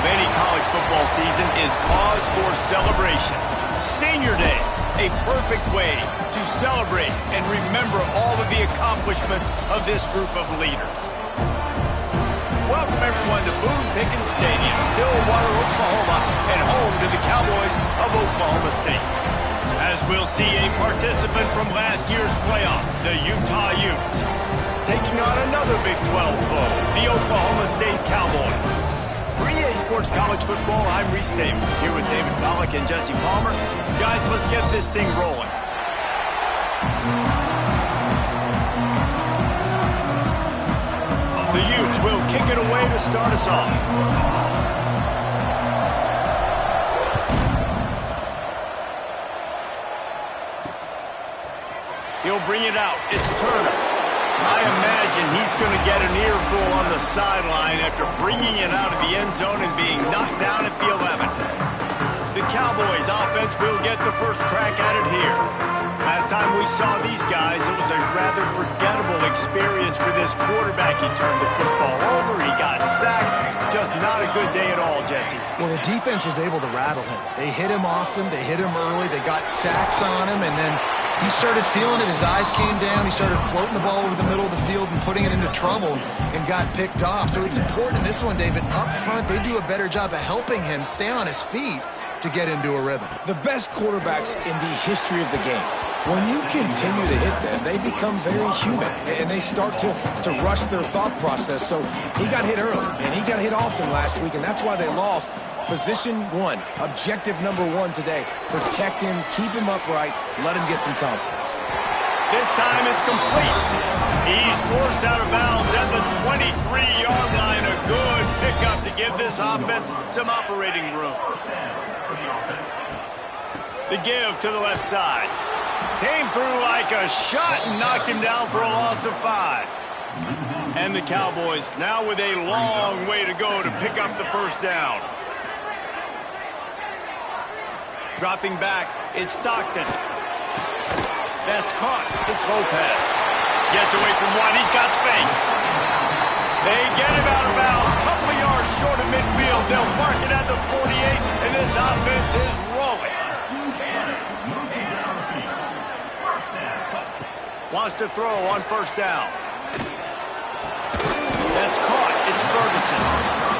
any college football season is cause for celebration. Senior Day, a perfect way to celebrate and remember all of the accomplishments of this group of leaders. Welcome everyone to Boone Pickens Stadium, Stillwater, Oklahoma, and home to the Cowboys of Oklahoma State. As we'll see a participant from last year's playoff, the Utah Utes, taking on another Big 12 foe, the Oklahoma State Cowboys. For EA Sports College Football, I'm Reese Davis, here with David Pollack and Jesse Palmer. Guys, let's get this thing rolling. The Utes will kick it away to start us off. He'll bring it out. It's Turner. I imagine he's going to get an earful on the sideline after bringing it out of the end zone and being knocked down at the 11. The Cowboys offense will get the first crack at it here. Last time we saw these guys, it was a rather forgettable experience for this quarterback. He turned the football over, he got sacked. Just not a good day at all, Jesse. Well, the defense was able to rattle him. They hit him often, they hit him early, they got sacks on him, and then he started feeling it. His eyes came down. He started floating the ball over the middle of the field and putting it into trouble and got picked off. So it's important in this one, David, up front, they do a better job of helping him stay on his feet to get into a rhythm. The best quarterbacks in the history of the game, when you continue to hit them, they become very human, and they start to rush their thought process. So he got hit early, and he got hit often last week, and that's why they lost. Position one, objective number one today. Protect him, keep him upright, let him get some confidence. This time it's complete. He's forced out of bounds at the 23-yard line. A good pickup to give this offense some operating room. The give to the left side. Came through like a shot and knocked him down for a loss of 5. And the Cowboys now with a long way to go to pick up the first down. Dropping back, it's Stockton. That's caught. It's Lopez. Gets away from one. He's got space. They get him out of bounds. Couple of yards short of midfield. They'll mark it at the 48, and this offense is rolling. Wants to throw on first down. That's caught. It's Ferguson.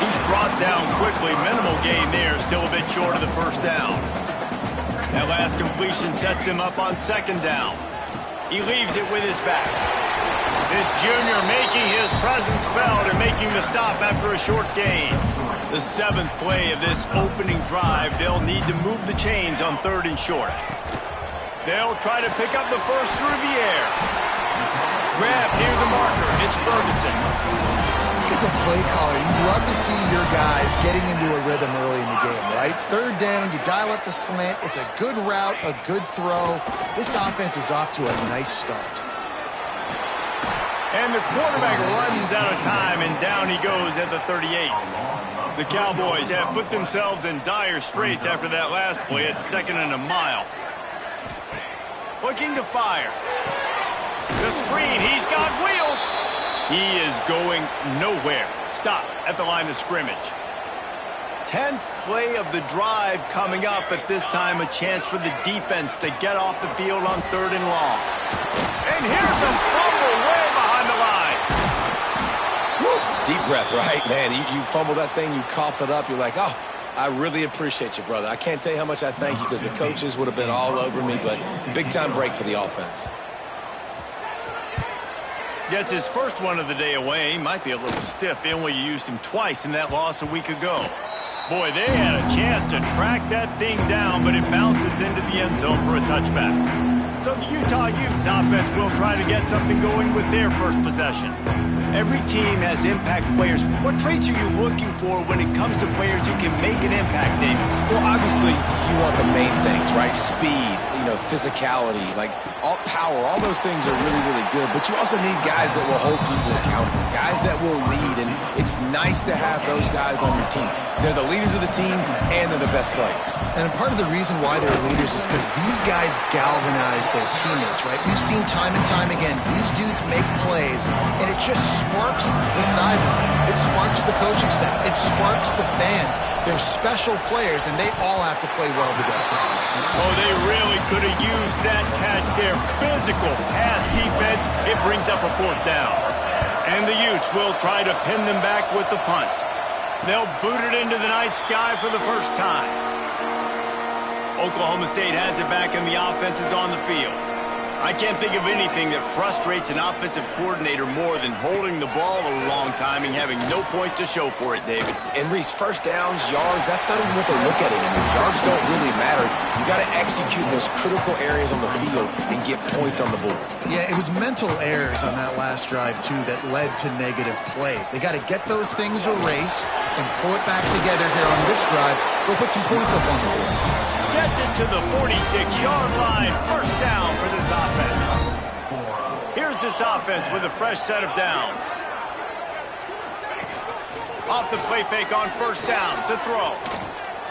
He's brought down quickly. Minimal gain there. Still a bit short of the first down. That last completion sets him up on second down. He leaves it with his back. This junior making his presence felt and making the stop after a short gain. The 7th play of this opening drive, they'll need to move the chains on 3rd and short. They'll try to pick up the first through the air. Grab near the marker. It's Ferguson. As a play caller, you love to see your guys getting into a rhythm early in the game, right? 3rd down, you dial up the slant. It's a good route, a good throw. This offense is off to a nice start. And the quarterback runs out of time, and down he goes at the 38. The Cowboys have put themselves in dire straits after that last play. It's 2nd and a mile. Looking to fire. The screen, he's got wheels. He is going nowhere. Stop at the line of scrimmage. 10th play of the drive coming up. At this time, a chance for the defense to get off the field on 3rd and long. And here's a fumble way behind the line. Woo. Deep breath, right? Man, you fumble that thing, you cough it up. You're like, oh, I really appreciate you, brother. I can't tell you how much I thank you because the coaches would have been all over me, but big-time break for the offense. Gets his first one of the day away. Might be a little stiff. They only used him twice in that loss a week ago. Boy, they had a chance to track that thing down, but it bounces into the end zone for a touchback. So the Utah Utes offense will try to get something going with their first possession. Every team has impact players. What traits are you looking for when it comes to players who can make an impact, David? Well, obviously, you you want the main things, right? Speed, physicality, like all power, all those things are really, really good. But you also need guys that will hold people accountable, guys that will lead, and it's nice to have those guys on your team. They're the leaders of the team, and they're the best players. And part of the reason why they're leaders is because these guys galvanize their teammates, right? We've seen time and time again, these dudes make plays, and it just sparks the sideline. It sparks the coaching staff. It sparks the fans. They're special players, and they all have to play well together. Oh, they really could have used that catch there. Physical pass defense. It brings up a 4th down. And the Utes will try to pin them back with the punt. They'll boot it into the night sky for the first time. Oklahoma State has it back, and the offense is on the field. I can't think of anything that frustrates an offensive coordinator more than holding the ball a long time and having no points to show for it, David. And Reese, first downs, yards, that's not even what they look at anymore. Yards don't really matter. You got to execute those critical areas on the field and get points on the board. Yeah, it was mental errors on that last drive, too, that led to negative plays. They got to get those things erased and pull it back together here on this drive. Go put some points up on the board. Gets it to the 46-yard line. First down for this offense. Here's this offense with a fresh set of downs. Off the play fake on first down to throw.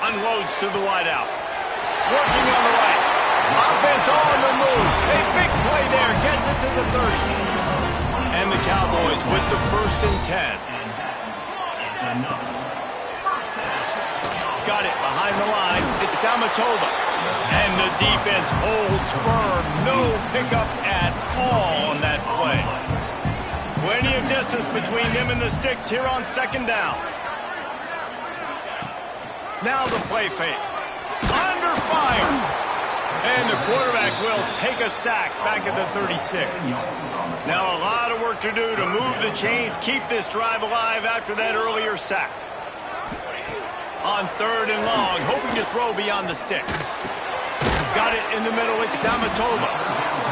Unloads to the wideout. Working on the right. Offense on the move. A big play there. Gets it to the 30. And the Cowboys with the 1st and 10. Got it behind the line. It's Ncaa. And the defense holds firm. No pickup at all on that play. Plenty of distance between them and the sticks here on 2nd down. Now the play fake. Under fire. And the quarterback will take a sack back at the 36. Now a lot of work to do to move the chains, keep this drive alive after that earlier sack. On 3rd and long, hoping to throw beyond the sticks. Got it in the middle, it's Ncaa.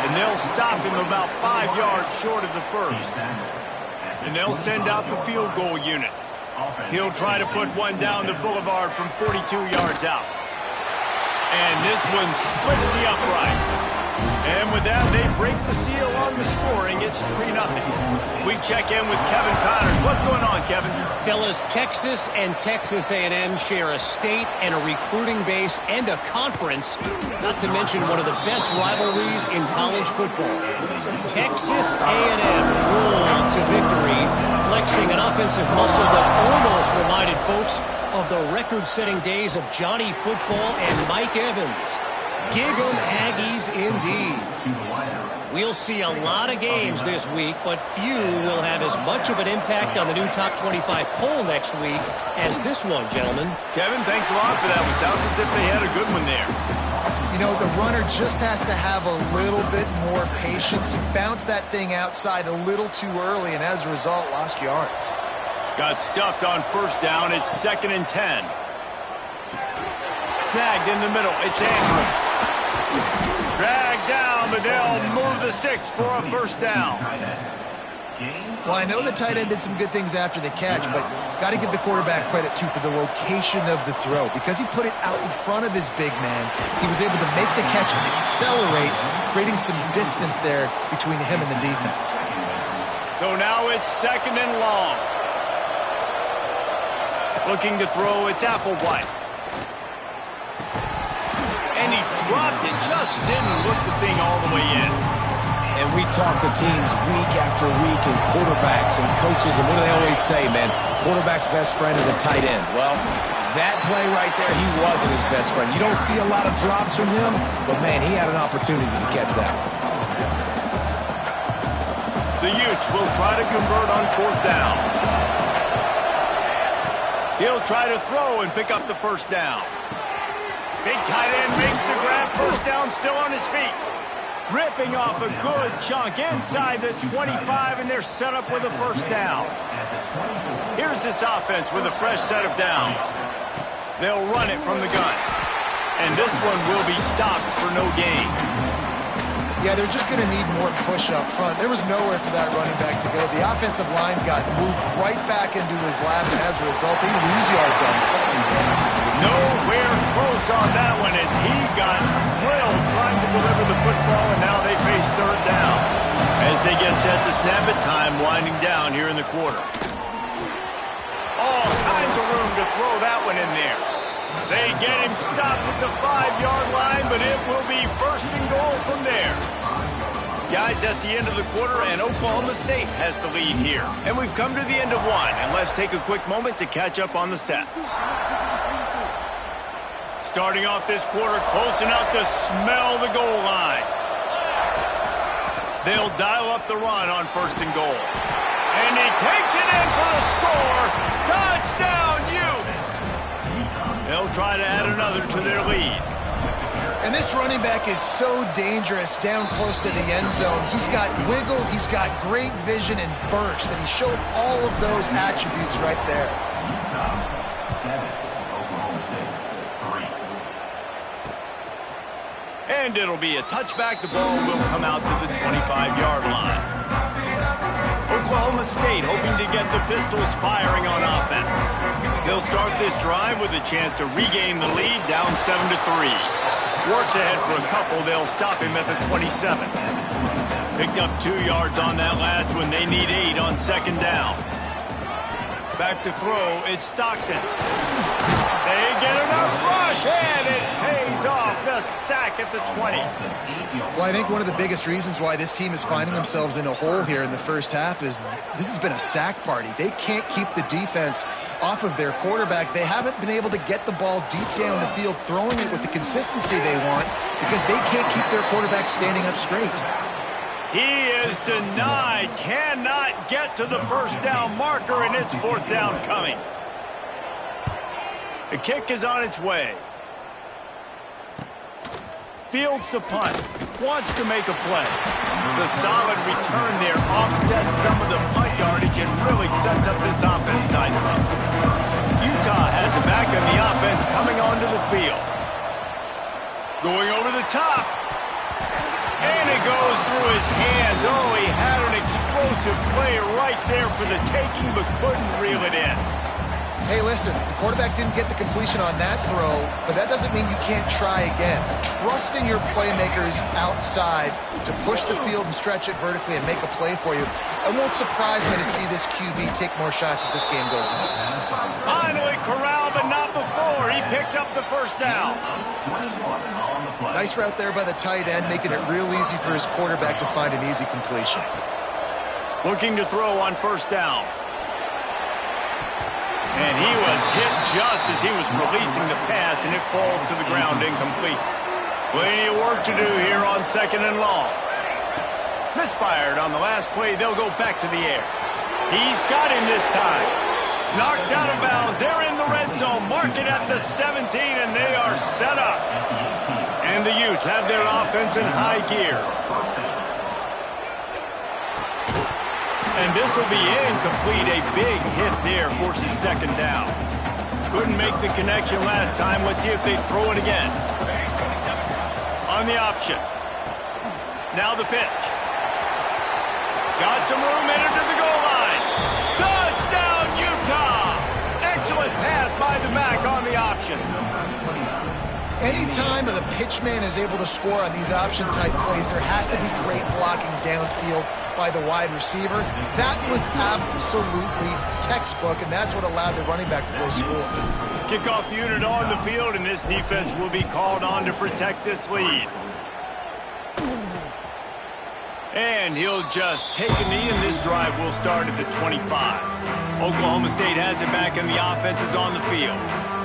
And they'll stop him about 5 yards short of the 1st. And they'll send out the field goal unit. He'll try to put one down the boulevard from 42 yards out. And this one splits the uprights. And with that, they break the seal on the scoring. It's 3-0. We check in with Kevin Connors. What's going on, Kevin? Fellas, Texas and Texas A&M share a state and a recruiting base and a conference, not to mention one of the best rivalries in college football. Texas A&M rolled to victory, flexing an offensive muscle that almost reminded folks of the record-setting days of Johnny Football and Mike Evans. Gig 'em Aggies indeed. We'll see a lot of games this week, but few will have as much of an impact on the new Top 25 poll next week as this one, gentlemen. Kevin, thanks a lot for that one. Sounds as if they had a good one there. The runner just has to have a little bit more patience. He bounced that thing outside a little too early, and as a result, lost yards. Got stuffed on 1st down. It's 2nd and 10. Snagged in the middle. It's Andrews. Dragged down, but they'll move the sticks for a 1st down. Well, I know the tight end did some good things after the catch, but got to give the quarterback credit, too, for the location of the throw. Because he put it out in front of his big man, he was able to make the catch and accelerate, creating some distance there between him and the defense. So now it's 2nd and long. Looking to throw, it's Applewhite. And he dropped it, just didn't look the thing all the way in. And we talk to teams week after week and quarterbacks and coaches, and what do they always say, man? Quarterback's best friend is a tight end. Well, that play right there, he wasn't his best friend. You don't see a lot of drops from him, but, man, he had an opportunity to catch that. The Utes will try to convert on 4th down. He'll try to throw and pick up the 1st down. Big tight end makes the grab. 1st down, still on his feet. Ripping off a good chunk inside the 25, and they're set up with a 1st down. Here's this offense with a fresh set of downs. They'll run it from the gun. And this one will be stopped for no gain. Yeah, they're just going to need more push up front. There was nowhere for that running back to go. The offensive line got moved right back into his lap, and as a result, they lose yards on it. Nowhere close on that one as set to snap it, time winding down here in the quarter. All kinds of room to throw that one in there. They get him stopped at the 5-yard line, but it will be first and goal from there. Guys, that's the end of the quarter, and Oklahoma State has the lead here. And we've come to the end of one, and let's take a quick moment to catch up on the stats. Starting off this quarter, close enough to smell the goal line. They'll dial up the run on first and goal. And he takes it in for the score. Touchdown, Utes! They'll try to add another to their lead. And this running back is so dangerous down close to the end zone. He's got wiggle, he's got great vision and burst, and he showed all of those attributes right there. And it'll be a touchback. The ball will come out to the 25-yard line. Oklahoma State hoping to get the Pistols firing on offense. They'll start this drive with a chance to regain the lead, down 7-3. Works ahead for a couple. They'll stop him at the 27. Picked up 2 yards on that last one. They need 8 on second down. Back to throw. It's Stockton. They get enough rush, and it pays off. The sack at the 20. Well, I think one of the biggest reasons why this team is finding themselves in a hole here in the first half is this has been a sack party. They can't keep the defense off of their quarterback. They haven't been able to get the ball deep down the field, throwing it with the consistency they want because they can't keep their quarterback standing up straight. He is denied, cannot get to the first down marker, and it's fourth down coming. The kick is on its way. Fields the punt, wants to make a play. The solid return there offsets some of the punt yardage and really sets up this offense nicely. Utah has it back on the offense coming onto the field. Going over the top. And it goes through his hands. Oh, he had an explosive play right there for the taking, but couldn't reel it in. Hey, listen, the quarterback didn't get the completion on that throw, but that doesn't mean you can't try again. Trust in your playmakers outside to push the field and stretch it vertically and make a play for you. It won't surprise me to see this QB take more shots as this game goes on. Finally corralled, but not before. He picks up the first down. Nice route there by the tight end, making it real easy for his quarterback to find an easy completion. Looking to throw on first down. And he was hit just as he was releasing the pass, and it falls to the ground incomplete. Plenty of work to do here on second and long. Misfired on the last play. They'll go back to the air. He's got him this time. Knocked out of bounds. They're in the red zone. Mark it at the 17, and they are set up. And the Utes have their offense in high gear. And this will be incomplete. A big hit there forces second down. Couldn't make the connection last time. Let's see if they throw it again. On the option. Now the pitch. Got some room, entered to the goal line. Touchdown, Utah! Excellent pass by the back on the option. Anytime the pitchman is able to score on these option-type plays, there has to be great blocking downfield by the wide receiver. That was absolutely textbook, and that's what allowed the running back to go score. Kickoff unit on the field, and this defense will be called on to protect this lead. And he'll just take a knee, and this drive will start at the 25. Oklahoma State has it back, and the offense is on the field.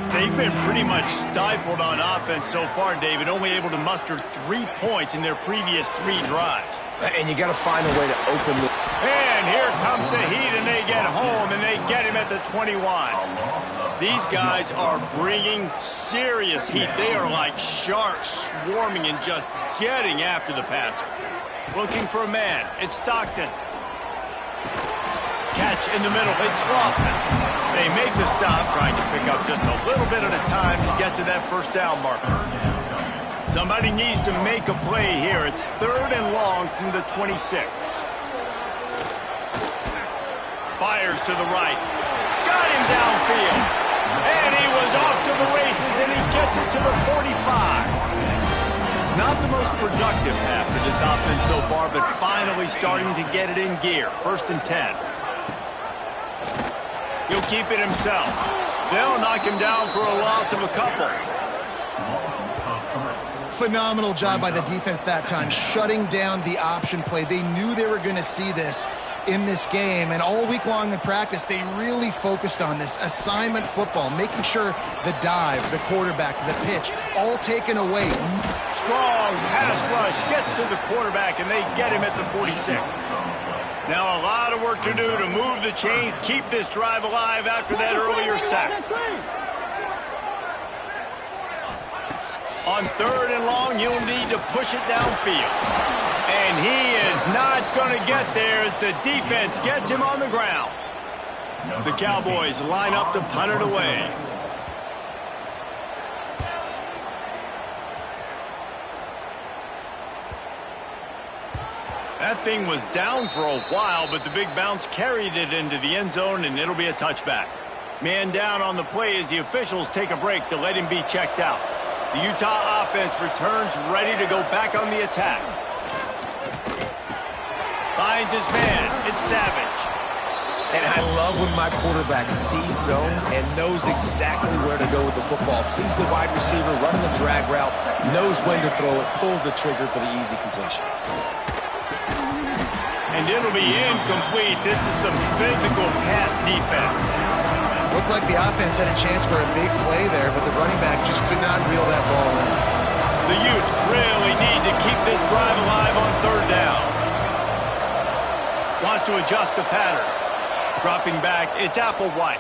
They've been pretty much stifled on offense so far, David, only able to muster 3 points in their previous 3 drives. And you got to find a way to open the... And here comes the heat, and they get home, and they get him at the 21. These guys are bringing serious heat. They are like sharks swarming and just getting after the passer. Looking for a man. It's Stockton. Catch in the middle. It's Lawson. They make the stop, trying to pick up just a little bit at a time to get to that first down marker. Somebody needs to make a play here. It's third and long from the 26. Fires to the right. Got him downfield. And he was off to the races, and he gets it to the 45. Not the most productive half for this offense so far, but finally starting to get it in gear. 1st and 10. He'll keep it himself. They'll knock him down for a loss of a couple. Phenomenal job by the defense that time, shutting down the option play. They knew they were going to see this in this game, and all week long in practice, they really focused on this assignment football, making sure the dive, the quarterback, the pitch, all taken away. Strong pass rush gets to the quarterback, and they get him at the 46. Now a lot of work to do to move the chains, keep this drive alive after that earlier sack. On 3rd and long, you'll need to push it downfield. And he is not going to get there as the defense gets him on the ground. The Cowboys line up to punt it away. That thing was down for a while, but the big bounce carried it into the end zone, and it'll be a touchback. Man down on the play as the officials take a break to let him be checked out. The Utah offense returns ready to go back on the attack. Finds his man. It's Savage. And I love when my quarterback sees zone and knows exactly where to go with the football. Sees the wide receiver running the drag route, knows when to throw it, pulls the trigger for the easy completion. And it'll be incomplete. This is some physical pass defense. Looked like the offense had a chance for a big play there, but the running back just could not reel that ball in. The Utes really need to keep this drive alive on 3rd down. Wants to adjust the pattern. Dropping back, it's Applewhite.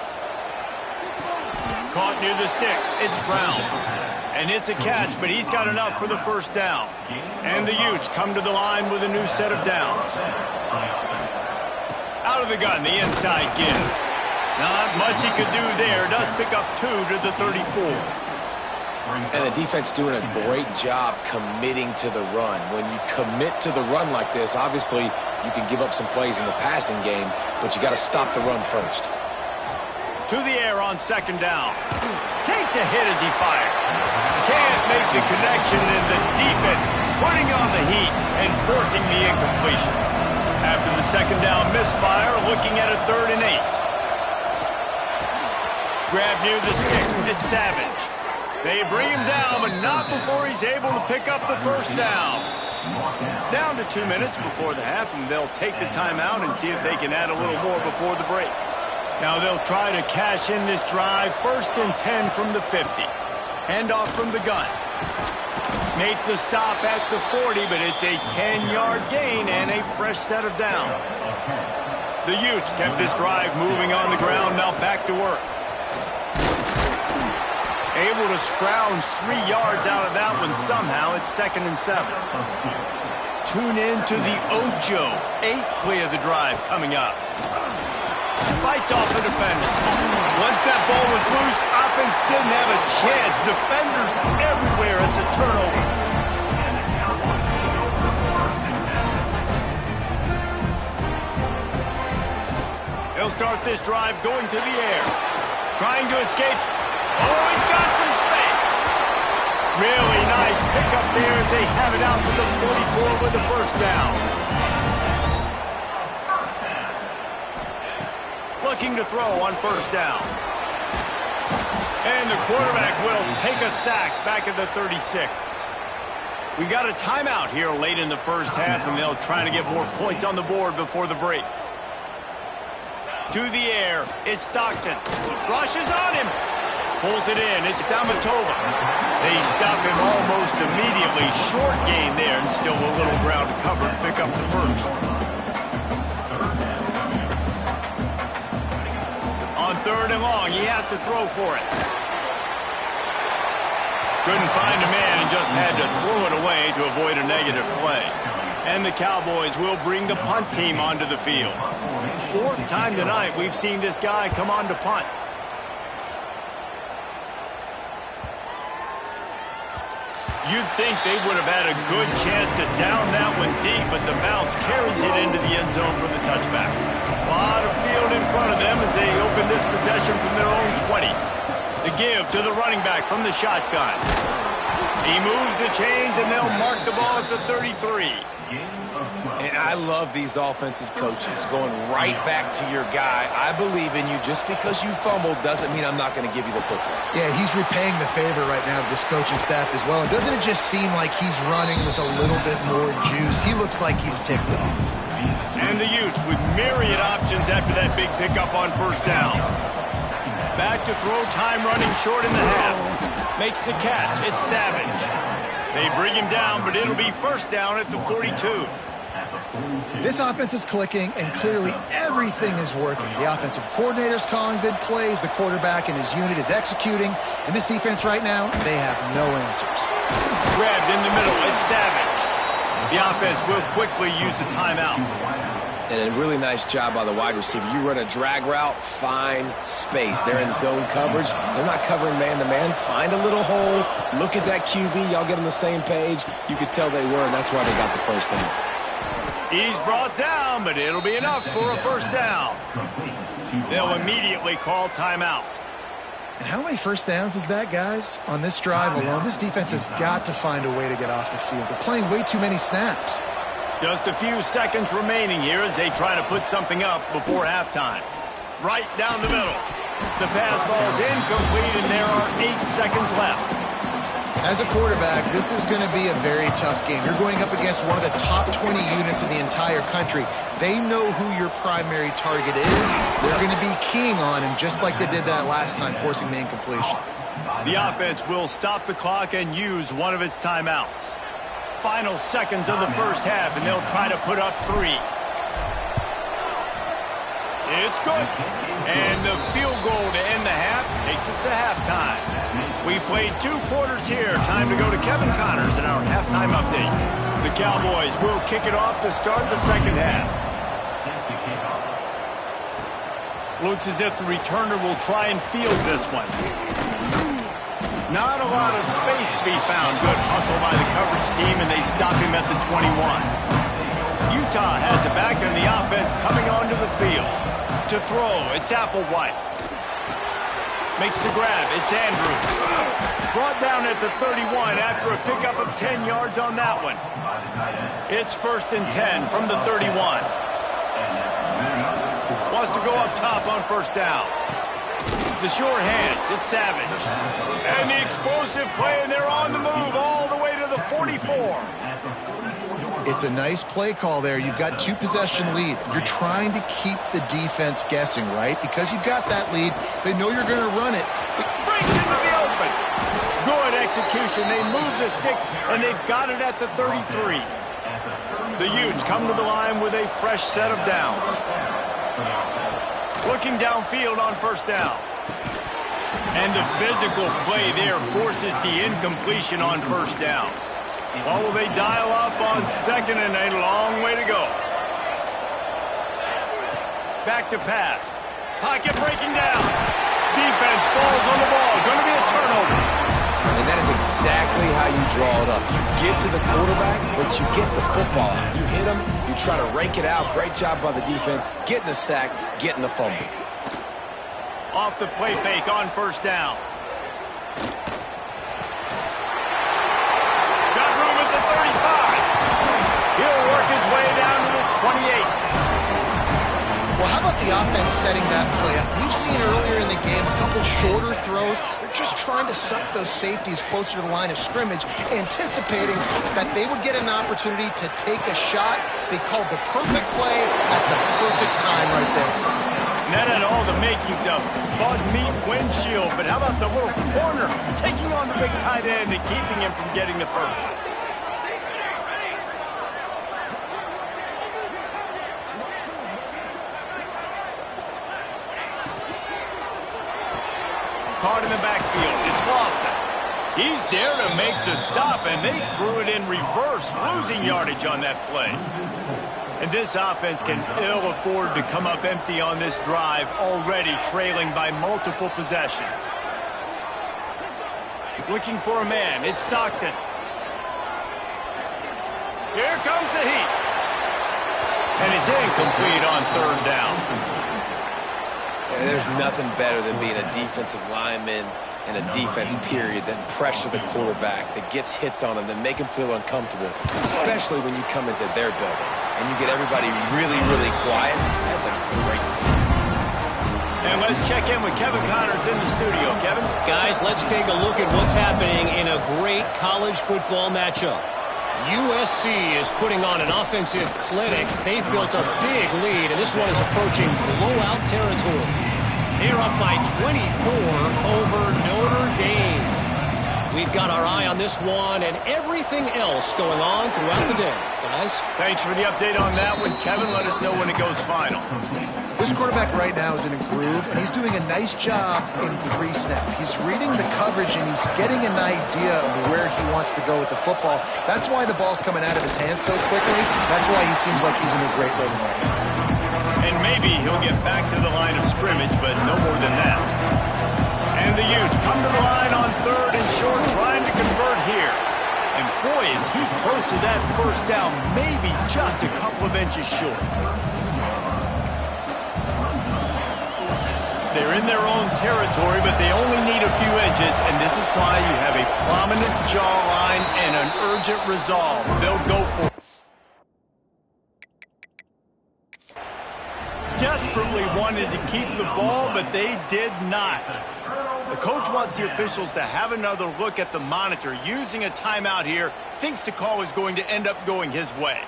Caught near the sticks, it's Brown. And it's a catch, but he's got enough for the 1st down. And the Utes come to the line with a new set of downs. Out of the gun, the inside give. Not much he could do there. Does pick up 2 to the 34. And the defense doing a great job committing to the run. When you commit to the run like this, obviously you can give up some plays in the passing game, but you got to stop the run first. To the air on 2nd down. Takes a hit as he fires. Can't make the connection, and the defense putting on the heat and forcing the incompletion. After the 2nd down misfire, looking at a 3rd and 8. Grab near the sticks. It's Savage. They bring him down, but not before he's able to pick up the 1st down. Down to 2 minutes before the half, and they'll take the timeout and see if they can add a little more before the break. Now they'll try to cash in this drive. 1st and 10 from the 50. Handoff from the gun. Make the stop at the 40, but it's a 10-yard gain and a fresh set of downs. The Utes kept this drive moving on the ground, now back to work. Able to scrounge 3 yards out of that one somehow. It's 2nd and 7. Tune in to the Ocho. 8th play of the drive coming up. Fights off the defender. Once that ball was loose, offense didn't have a chance. Defenders everywhere. It's a turnover. He'll start this drive going to the air. Trying to escape. Oh, he's got some space. Really nice pickup there as they have it out to the 44 with the 1st down. Looking to throw on 1st down. And the quarterback will take a sack back at the 36. We got a timeout here late in the 1st half, and they'll try to get more points on the board before the break. To the air, it's Stockton. Rushes on him. Pulls it in. It's Amatova. They stop him almost immediately. Short gain there, and still a little ground to cover to pick up the 1st. On 3rd and long, he has to throw for it. Couldn't find a man and just had to throw it away to avoid a negative play. And the Cowboys will bring the punt team onto the field. 4th time tonight we've seen this guy come on to punt. You'd think they would have had a good chance to down that one deep, but the bounce carries it into the end zone for the touchback. A lot of field in front of them as they open this possession from their own 20. The give to the running back from the shotgun. He moves the chains, and they'll mark the ball at the 33. And I love these offensive coaches going right back to your guy. I believe in you. Just because you fumbled doesn't mean I'm not going to give you the football. Yeah, he's repaying the favor right now to this coaching staff as well. And doesn't it just seem like he's running with a little bit more juice? He looks like he's ticked off. And the Utes with myriad options after that big pickup on first down. Back to throw, time running short in the half. Makes the catch. It's Savage. They bring him down, but it'll be first down at the 42. This offense is clicking, and clearly everything is working. The offensive coordinator's calling good plays. The quarterback and his unit is executing. And this defense right now, they have no answers. Grabbed in the middle. It's Savage. The offense will quickly use the timeout. And a really nice job by the wide receiver. You run a drag route, find space. They're in zone coverage. They're not covering man-to-man. Find a little hole. Look at that QB. Y'all get on the same page. You could tell they were, and that's why they got the first down. He's brought down, but it'll be enough for a first down. They'll immediately call timeout. And how many first downs is that, guys? On this drive alone, this defense has got to find a way to get off the field. They're playing way too many snaps. Just a few seconds remaining here as they try to put something up before halftime. Right down the middle. The pass falls incomplete, and there are 8 seconds left. As a quarterback, this is going to be a very tough game. You're going up against one of the top 20 units in the entire country. They know who your primary target is. They're going to be keying on him just like they did that last time, forcing the incompletion. The offense will stop the clock and use one of its timeouts. Final seconds of the first half, and they'll try to put up 3. It's good. And the field goal to end the half takes us to halftime. We played 2 quarters here. Time to go to Kevin Connors in our halftime update. The Cowboys will kick it off to start the second half. Looks as if the returner will try and field this one. Not a lot of space to be found. Good hustle by the coverage team, and they stop him at the 21. Utah has it back, and the offense coming onto the field. To throw, it's Applewhite. Makes the grab, it's Andrews. Brought down at the 31 after a pickup of 10 yards on that one. It's 1st and 10 from the 31. Wants to go up top on first down. The short hands, it's Savage. And the explosive play, and they're on the move all the way to the 44. It's a nice play call there. You've got 2-possession lead. You're trying to keep the defense guessing, right? Because you've got that lead. They know you're going to run it. Breaks into the open. Good execution. They move the sticks, and they've got it at the 33. The Utes come to the line with a fresh set of downs. Looking downfield on first down. And the physical play there forces the incompletion on first down. Or will they dial up on second, and a long way to go. Back to pass. Pocket breaking down. Defense falls on the ball. Going to be a turnover. And that is exactly how you draw it up. You get to the quarterback, but you get the football out. You hit him, you try to rake it out. Great job by the defense. Getting the sack, getting the fumble. Off the play fake on first down. Got room at the 35. He'll work his way down to the 28. Well, how about the offense setting that play up? We've seen earlier in the game a couple shorter throws. They're just trying to suck those safeties closer to the line of scrimmage, anticipating that they would get an opportunity to take a shot. They called the perfect play at the perfect time right there. And that had all the makings of Bud Meat windshield, but how about the little corner taking on the big tight end and keeping him from getting the first? Caught in the backfield, it's Lawson. He's there to make the stop, and they threw it in reverse, losing yardage on that play. And this offense can ill afford to come up empty on this drive, already trailing by multiple possessions. Looking for a man, it's Stockton. Here comes the heat. And it's incomplete on third down. There's nothing better than being a defensive lineman and a defense, period, that pressure the quarterback, that gets hits on him, that make him feel uncomfortable, especially when you come into their building and you get everybody really, really quiet. That's a great feeling. And let's check in with Kevin Connors in the studio. Kevin? Guys, let's take a look at what's happening in a great college football matchup. USC is putting on an offensive clinic. They've built a big lead, and this one is approaching blowout territory. They're up by 24 over Notre Dame. We've got our eye on this one and everything else going on throughout the day. Guys? Thanks for the update on that one, Kevin. Let us know when it goes final. This quarterback right now is in a groove, and he's doing a nice job in pre-snap. He's reading the coverage, and he's getting an idea of where he wants to go with the football. That's why the ball's coming out of his hands so quickly. That's why he seems like he's in a great rhythm right now. And maybe he'll get back to the line of scrimmage, but no more than that. And the Utes come to the line on 3rd and short, trying to convert here. And boy, is he close to that first down, maybe just a couple of inches short. They're in their own territory, but they only need a few inches, and this is why you have a prominent jawline and an urgent resolve. They'll go for it. Desperately wanted to keep the ball, but they did not. The coach wants the officials to have another look at the monitor. Using a timeout here, thinks the call is going to end up going his way.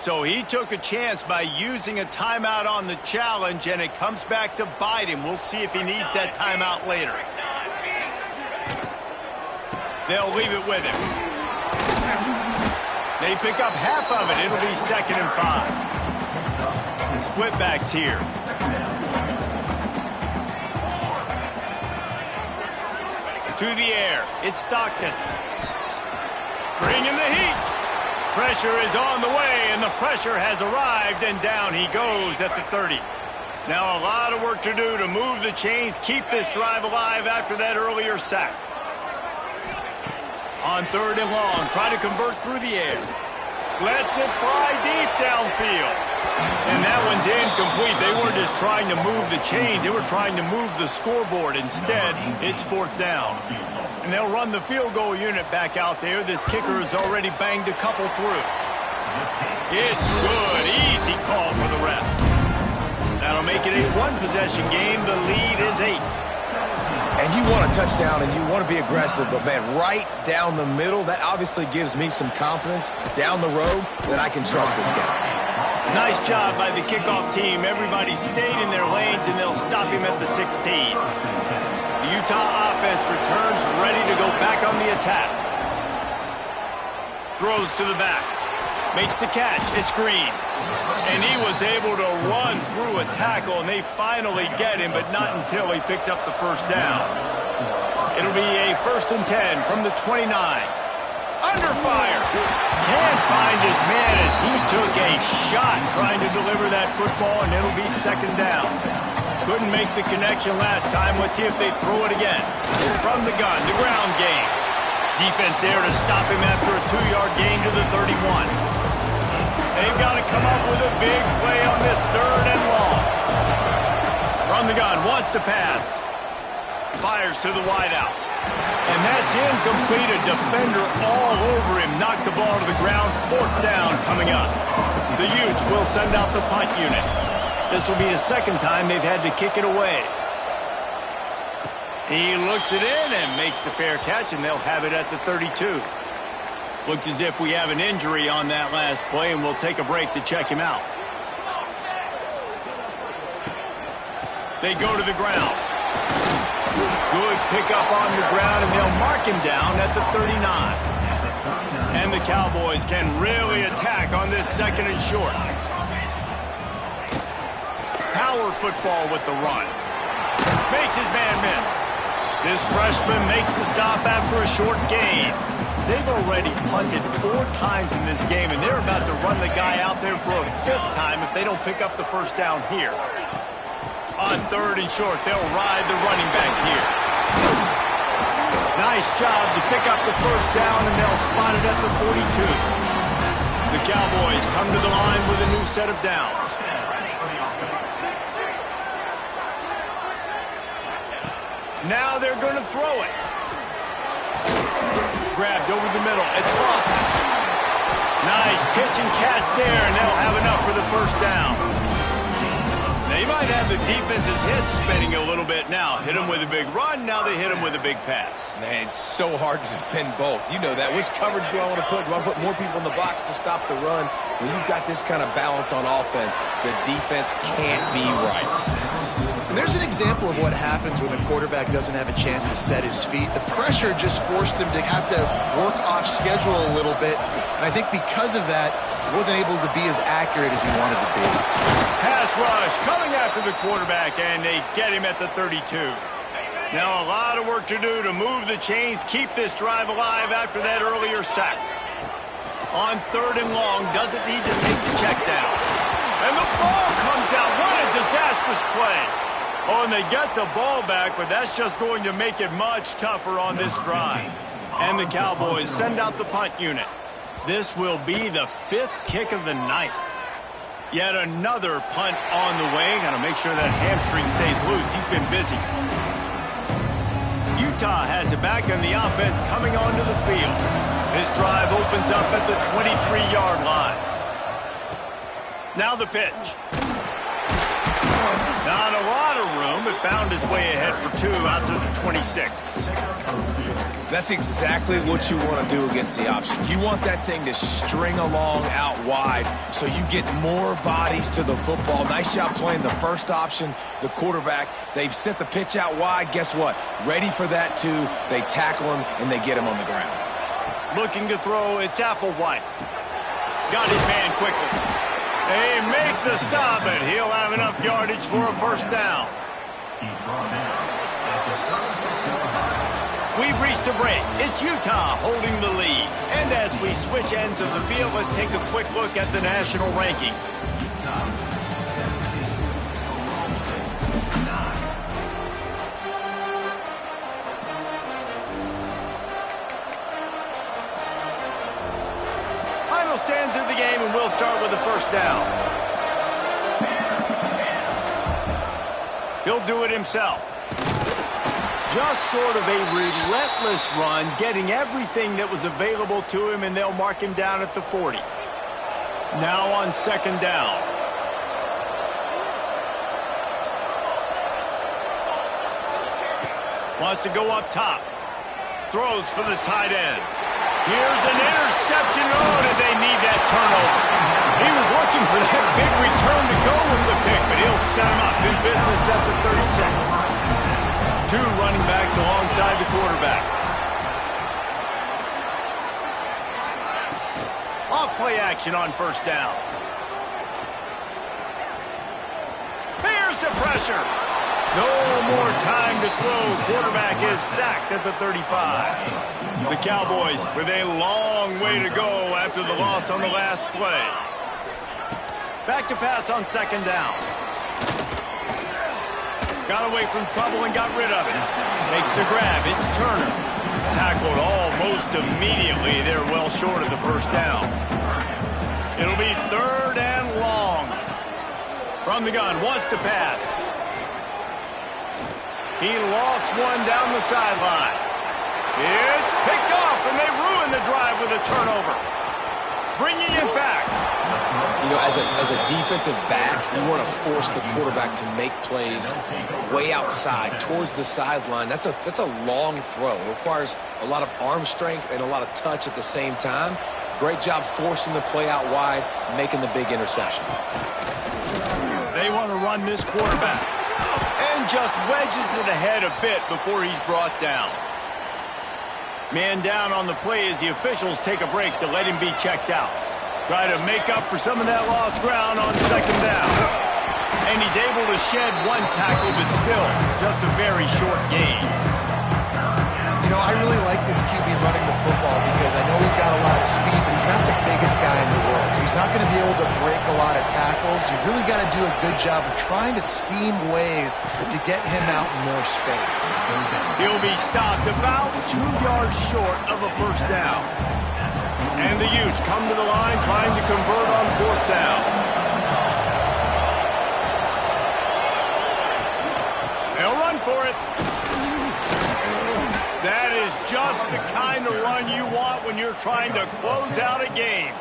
So he took a chance by using a timeout on the challenge, and it comes back to bite him. We'll see if he needs that timeout later. They'll leave it with him. They pick up half of it. It'll be 2nd and 5. Split backs here. To the air. It's Stockton. Bringing the heat. Pressure is on the way, and the pressure has arrived, and down he goes at the 30. Now a lot of work to do to move the chains, keep this drive alive after that earlier sack. On 3rd and long, try to convert through the air. Lets it fly deep downfield. And that one's incomplete. They weren't just trying to move the chains. They were trying to move the scoreboard. Instead, it's 4th down. And they'll run the field goal unit back out there. This kicker has already banged a couple through. It's good. Easy call for the refs. That'll make it a one-possession game. The lead is 8. And you want a touchdown, and you want to be aggressive, but, man, right down the middle, that obviously gives me some confidence down the road that I can trust this guy. Nice job by the kickoff team. Everybody stayed in their lanes, and they'll stop him at the 16. The Utah offense returns, ready to go back on the attack. Throws to the back. Makes the catch. It's Green. And he was able to run through a tackle, and they finally get him, but not until he picks up the first down. It'll be a 1st and 10 from the 29. Under fire. Can't find his man as he took a shot trying to deliver that football, and it'll be 2nd down. Couldn't make the connection last time. Let's see if they throw it again. From the gun, the ground game. Defense there to stop him after a 2-yard gain to the 31. They've got to come up with a big play on this 3rd and long. From the gun, wants to pass. Fires to the wideout. And that's incomplete. A defender all over him. Knocked the ball to the ground. 4th down coming up. The Utes will send out the punt unit. This will be the 2nd time they've had to kick it away. He looks it in and makes the fair catch, and they'll have it at the 32. Looks as if we have an injury on that last play, and we'll take a break to check him out. They go to the ground. Good pickup on the ground, and they'll mark him down at the 39. And the Cowboys can really attack on this 2nd and short. Power football with the run. Makes his man miss. This freshman makes the stop after a short gain. They've already punted 4 times in this game, and they're about to run the guy out there for a 5th time if they don't pick up the first down here. On 3rd and short, they'll ride the running back here. Nice job to pick up the first down, and they'll spot it at the 42. The Cowboys come to the line with a new set of downs. Now they're going to throw it. Grabbed over the middle. It's Lawson. Nice pitch and catch there, and they'll have enough for the first down. They might have the defense's head spinning a little bit now. Hit them with a big run, now they hit them with a big pass. Man, it's so hard to defend both. You know that. Which coverage do I want to put? Do I want to put more people in the box to stop the run? When you've got this kind of balance on offense, the defense can't be right. And there's an example of what happens when the quarterback doesn't have a chance to set his feet. The pressure just forced him to have to work off schedule a little bit. And I think because of that, he wasn't able to be as accurate as he wanted to be. Pass rush coming after the quarterback, and they get him at the 32. Now a lot of work to do to move the chains, keep this drive alive after that earlier sack. On 3rd and long, doesn't need to take the check down. And the ball comes out. What a disastrous play. Oh, and they get the ball back, but that's just going to make it much tougher on this drive. And the Cowboys send out the punt unit. This will be the 5th kick of the night. Yet another punt on the way. Got to make sure that hamstring stays loose. He's been busy. Utah has it back, and the offense coming onto the field. This drive opens up at the 23-yard line. Now the pitch. Not a lot of room, but found his way ahead for 2 out to the 26. That's exactly what you want to do against the option. You want that thing to string along out wide so you get more bodies to the football. Nice job playing the first option, the quarterback. They've sent the pitch out wide. Guess what? Ready for that, too. They tackle him, and they get him on the ground. Looking to throw, it's Applewhite. Got his man quickly. They make the stop, and he'll have enough yardage for a first down. We've reached a break. It's Utah holding the lead. And as we switch ends of the field, let's take a quick look at the national rankings. Final stands of the game, and we'll start with the first down. He'll do it himself. Just sort of a relentless run, getting everything that was available to him, and they'll mark him down at the 40. Now on 2nd down. Wants to go up top. Throws for the tight end. Here's an interception. Oh, did they need that turnover? He was looking for that big return to go with the pick, but he'll set him up in business at the 36. 2 running backs alongside the quarterback. Off play action on 1st down. Here's the pressure. No more time to throw. Quarterback is sacked at the 35. The Cowboys with a long way to go after the loss on the last play. Back to pass on 2nd down. Got away from trouble and got rid of it. Makes the grab. It's Turner. Tackled almost immediately. They're well short of the first down. It'll be 3rd and long. From the gun. Wants to pass. He lost one down the sideline. It's picked off, and they ruin the drive with a turnover. Bringing it back. You know, as a defensive back, you want to force the quarterback to make plays way outside, towards the sideline. That's a long throw. It requires a lot of arm strength and a lot of touch at the same time. Great job forcing the play out wide, making the big interception. They want to run this quarterback. And just wedges it ahead a bit before he's brought down. Man down on the play as the officials take a break to let him be checked out. Try to make up for some of that lost ground on 2nd down. And he's able to shed one tackle, but still just a very short gain. You know, I really like this QB running the football because I know he's got a lot of speed, but he's not the biggest guy in the world. So he's not going to be able to break a lot of tackles. You really got to do a good job of trying to scheme ways to get him out in more space. He'll be stopped about 2 yards short of a first down. And the Utes come to the line trying to convert on 4th down. They'll run for it. That is just the kind of run you want when you're trying to close out a game.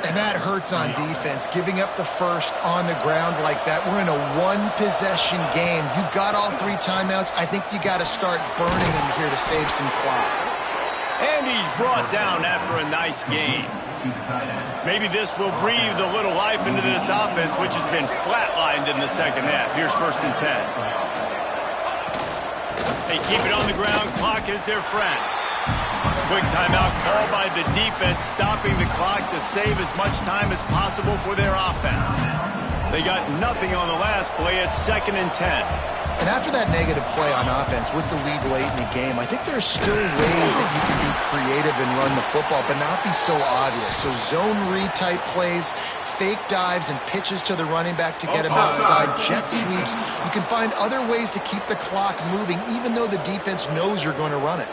And that hurts on defense, giving up the first on the ground like that. We're in a one-possession game. You've got all 3 timeouts. I think you got to start burning them here to save some clock. And he's brought down after a nice game. Maybe this will breathe a little life into this offense, which has been flatlined in the second half. Here's 1st and 10. They keep it on the ground. Clock is their friend. Quick timeout called by the defense, stopping the clock to save as much time as possible for their offense. They got nothing on the last play. It's 2nd and 10. And after that negative play on offense with the lead late in the game, I think there's still ways that you can be creative and run the football, but not be so obvious. So zone read type plays, fake dives and pitches to the running back to get him outside, jet sweeps. You can find other ways to keep the clock moving, even though the defense knows you're going to run it.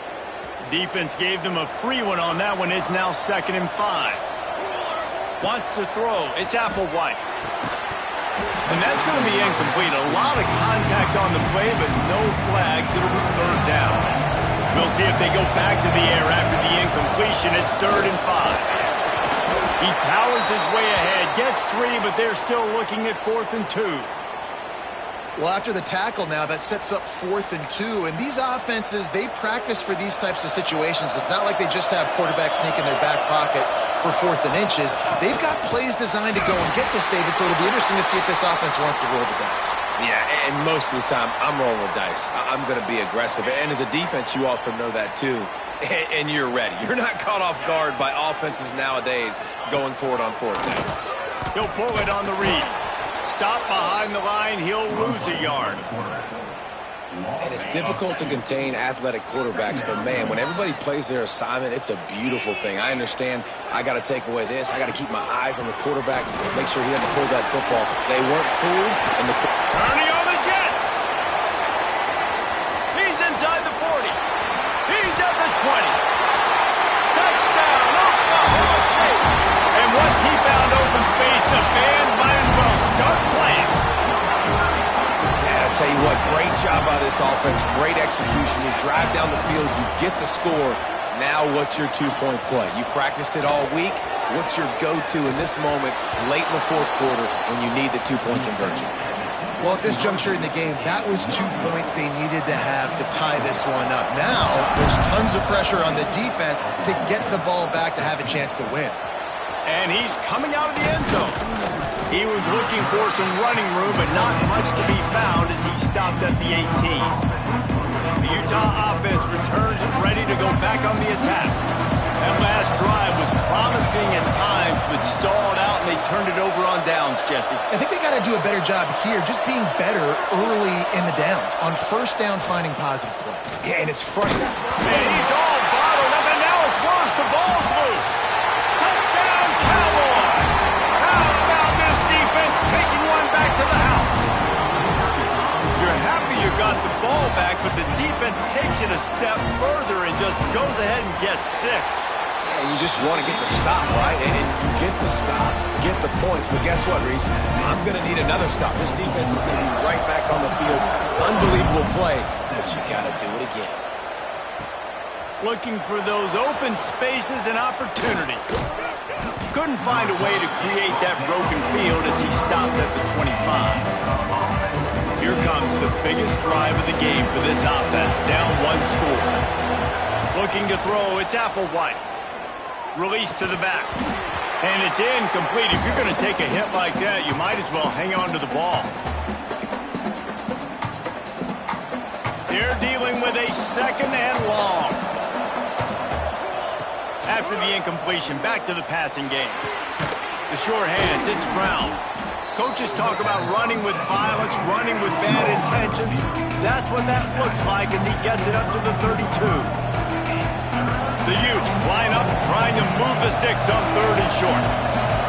Defense gave them a free one on that one. It's now 2nd and 5. Wants to throw. It's Applewhite. And that's going to be incomplete. A lot of contact on the play, but no flags. It'll be 3rd down. We'll see if they go back to the air after the incompletion. It's 3rd and 5. He powers his way ahead. Gets 3, but they're still looking at 4th and 2. Well, after the tackle now, that sets up 4th and 2. And these offenses, they practice for these types of situations. It's not like they just have quarterbacks sneak in their back pocket for 4th and inches. They've got plays designed to go and get this, David, so it'll be interesting to see if this offense wants to roll the dice. Yeah, and most of the time, I'm rolling the dice. I'm going to be aggressive. And as a defense, you also know that too. And you're ready. You're not caught off guard by offenses nowadays going forward on 4th down. He'll pull it on the read. Stop behind the line, he'll lose a yard. And it's difficult to contain athletic quarterbacks, but man, when everybody plays their assignment, it's a beautiful thing. I understand I got to take away this. I got to keep my eyes on the quarterback, make sure he doesn't pull that football. They weren't fooled. And Kearney on the Jets. He's inside the 40. He's at the 20. Touchdown, Oklahoma State. And once he found open space, the band might as well start playing. Yeah, I'll tell you what, great job by this offense. Great execution. You drive down the field, you get the score. Now what's your 2-point play? You practiced it all week. What's your go-to in this moment late in the 4th quarter when you need the 2-point conversion? Well, at this juncture in the game, that was 2 points they needed to have to tie this one up. Now, there's tons of pressure on the defense to get the ball back to have a chance to win. And he's coming out of the end zone. He was looking for some running room, but not much to be found as he stopped at the 18. The Utah offense returns ready to go back on the attack. That last drive was promising at times, but stalled out, and they turned it over on downs, Jesse. I think they got to do a better job here, just being better early in the downs. On 1st down, finding positive plays. Yeah, and it's frustrating. And he's all bottled up, and now it's worse. The ball's loose. Touchdown, Cowboys! How about this defense taking one back to the house? You're happy you got the ball back, but the defense takes it a step further and just goes ahead and gets 6. Yeah, you just want to get the stop, right? And you get the stop, get the points. But guess what, Reese? I'm going to need another stop. This defense is going to be right back on the field. Unbelievable play, but you got to do it again. Looking for those open spaces and opportunity. Couldn't find a way to create that broken field as he stopped at the 25. Here comes the biggest drive of the game for this offense, down 1 score. Looking to throw, it's Applewhite. Release to the back. And it's incomplete. If you're going to take a hit like that, you might as well hang on to the ball. They're dealing with a 2nd and long. After the incompletion, back to the passing game. The short hands, it's Brown. Coaches talk about running with violence, running with bad intentions. That's what that looks like as he gets it up to the 32. The Utes line up, trying to move the sticks on 3rd and short.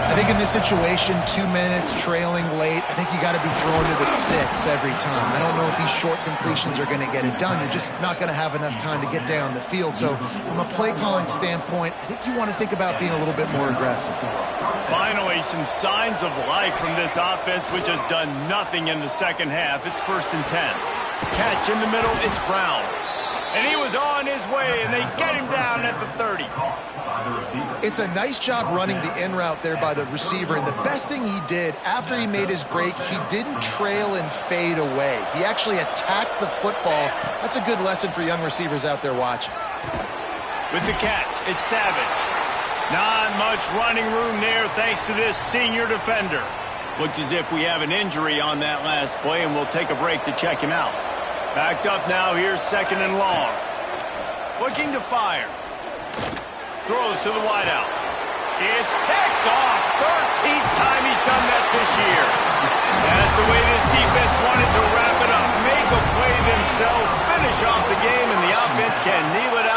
I think in this situation, 2 minutes, trailing late, I think you got to be throwing to the sticks every time. I don't know if these short completions are going to get it done. You're just not going to have enough time to get down the field. So from a play calling standpoint, I think you want to think about being a little bit more aggressive. Finally, some signs of life from this offense, which has done nothing in the second half. It's 1st and 10. Catch in the middle, it's Brown. And he was on his way, and they get him down at the 30. It's a nice job running the in route there by the receiver, and the best thing he did after he made his break, he didn't trail and fade away. He actually attacked the football. That's a good lesson for young receivers out there watching. With the catch, it's Savage. Not much running room there thanks to this senior defender. Looks as if we have an injury on that last play, and we'll take a break to check him out. Backed up now, here's 2nd and long. Looking to fire. Throws to the wideout. It's picked off. 13th time he's done that this year. That's the way this defense wanted to wrap it up. Make a play themselves, finish off the game, and the offense can kneel it out.